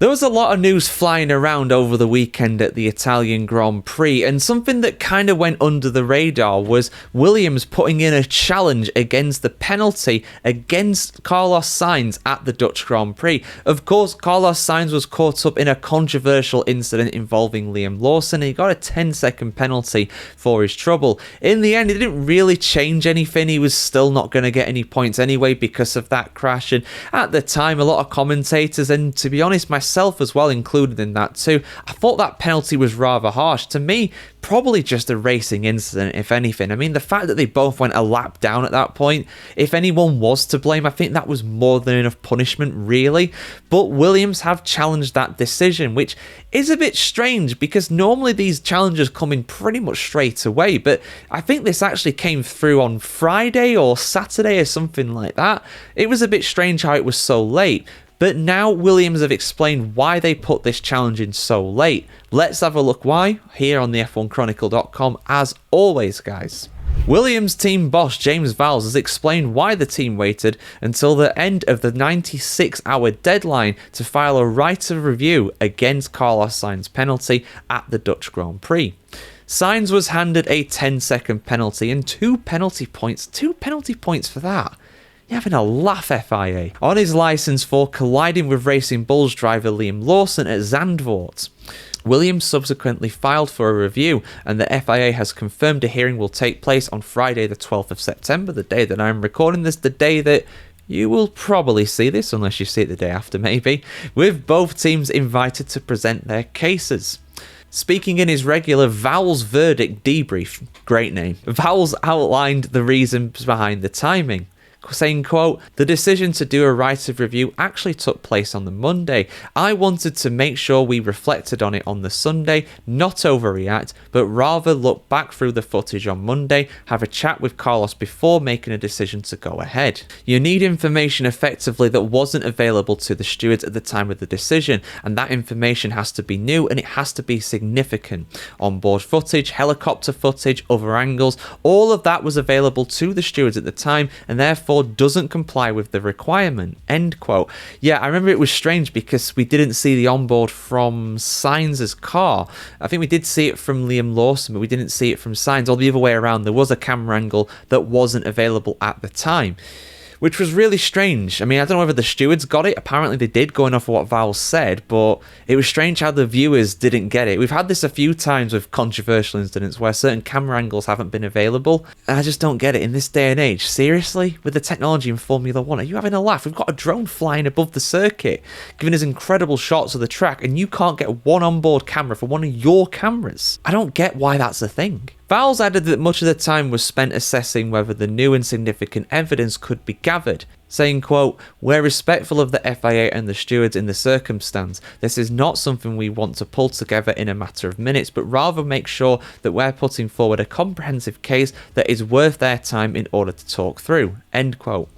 There was a lot of news flying around over the weekend at the Italian Grand Prix, and something that kind of went under the radar was Williams putting in a challenge against the penalty against Carlos Sainz at the Dutch Grand Prix. Of course, Carlos Sainz was caught up in a controversial incident involving Liam Lawson. He got a 10-second penalty for his trouble. In the end, it didn't really change anything. He was still not going to get any points anyway because of that crash, and at the time, a lot of commentators, and to be honest, myself as well included in that too, I thought that penalty was rather harsh. To me, probably just a racing incident, if anything. I mean, the fact that they both went a lap down at that point, if anyone was to blame, I think that was more than enough punishment, really. But Williams have challenged that decision, which is a bit strange because normally these challenges come in pretty much straight away, but I think this actually came through on Friday or Saturday or something like that. It was a bit strange how it was so late. But now Williams have explained why they put this challenge in so late. Let's have a look why here on the F1Chronicle.com as always, guys. Williams team boss James Vowels has explained why the team waited until the end of the 96-hour deadline to file a right of review against Carlos Sainz's penalty at the Dutch Grand Prix. Sainz was handed a 10-second penalty and 2 penalty points. 2 penalty points for that. You're having a laugh, FIA. On his licence for colliding with Racing Bulls driver Liam Lawson at Zandvoort. Williams subsequently filed for a review, and the FIA has confirmed a hearing will take place on Friday the 12th of September, the day that I'm recording this, the day that you will probably see this, unless you see it the day after maybe, with both teams invited to present their cases. Speaking in his regular Vowels verdict debrief, great name, Vowels outlined the reasons behind the timing, saying, quote, "The decision to do a right of review actually took place on the Monday. I wanted to make sure we reflected on it on the Sunday, not overreact, but rather look back through the footage on Monday, have a chat with Carlos before making a decision to go ahead. You need information effectively that wasn't available to the stewards at the time of the decision, and that information has to be new and it has to be significant. Onboard footage, helicopter footage, other angles, all of that was available to the stewards at the time, and therefore doesn't comply with the requirement," end quote. Yeah, I remember it was strange because we didn't see the onboard from Sainz's car. I think we did see it from Liam Lawson, but we didn't see it from Sainz, or the other way around. There was a camera angle that wasn't available at the time, which was really strange. I mean, I don't know whether the stewards got it. Apparently they did, going off of what Vowels said, but it was strange how the viewers didn't get it. We've had this a few times with controversial incidents where certain camera angles haven't been available, and I just don't get it in this day and age. Seriously? With the technology in Formula 1, are you having a laugh? We've got a drone flying above the circuit, giving us incredible shots of the track, and you can't get one onboard camera for one of your cameras. I don't get why that's a thing. Vowels added that much of the time was spent assessing whether the new and significant evidence could be gathered, saying, quote, "We're respectful of the FIA and the stewards in the circumstance. This is not something we want to pull together in a matter of minutes, but rather make sure that we're putting forward a comprehensive case that is worth their time in order to talk through," end quote.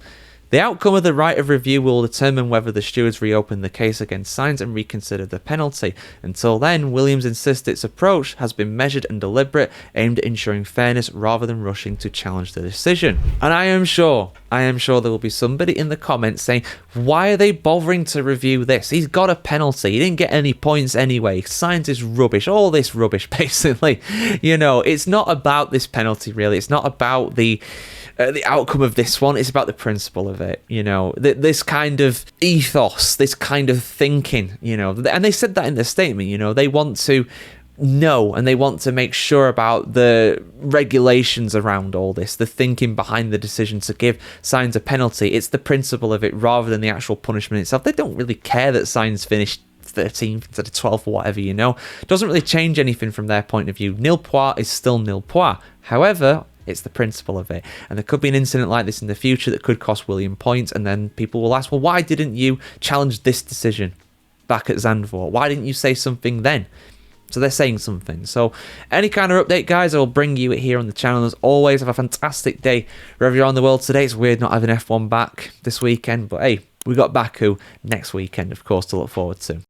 The outcome of the right of review will determine whether the stewards reopen the case against Sainz and reconsider the penalty. Until then, Williams insists its approach has been measured and deliberate, aimed at ensuring fairness rather than rushing to challenge the decision. And I am sure there will be somebody in the comments saying, why are they bothering to review this? He's got a penalty. He didn't get any points anyway. Sainz is rubbish. All this rubbish, basically. You know, it's not about this penalty, really. It's not about the outcome of this one. It's about the principle of it, you know, this kind of ethos, this kind of thinking, you know, and they said that in the statement, you know, they want to know and they want to make sure about the regulations around all this, the thinking behind the decision to give Sainz a penalty. It's the principle of it rather than the actual punishment itself. They don't really care that Sainz finished 13th instead of 12th or whatever, you know. It doesn't really change anything from their point of view. Nil point is still nil point. However, it's the principle of it. And there could be an incident like this in the future that could cost William points, and then people will ask, well, why didn't you challenge this decision back at Zandvoort? Why didn't you say something then? So they're saying something. So any kind of update, guys, I will bring you it here on the channel. As always, have a fantastic day wherever you're in the world today. It's weird not having F1 back this weekend, but hey, we got Baku next weekend, of course, to look forward to.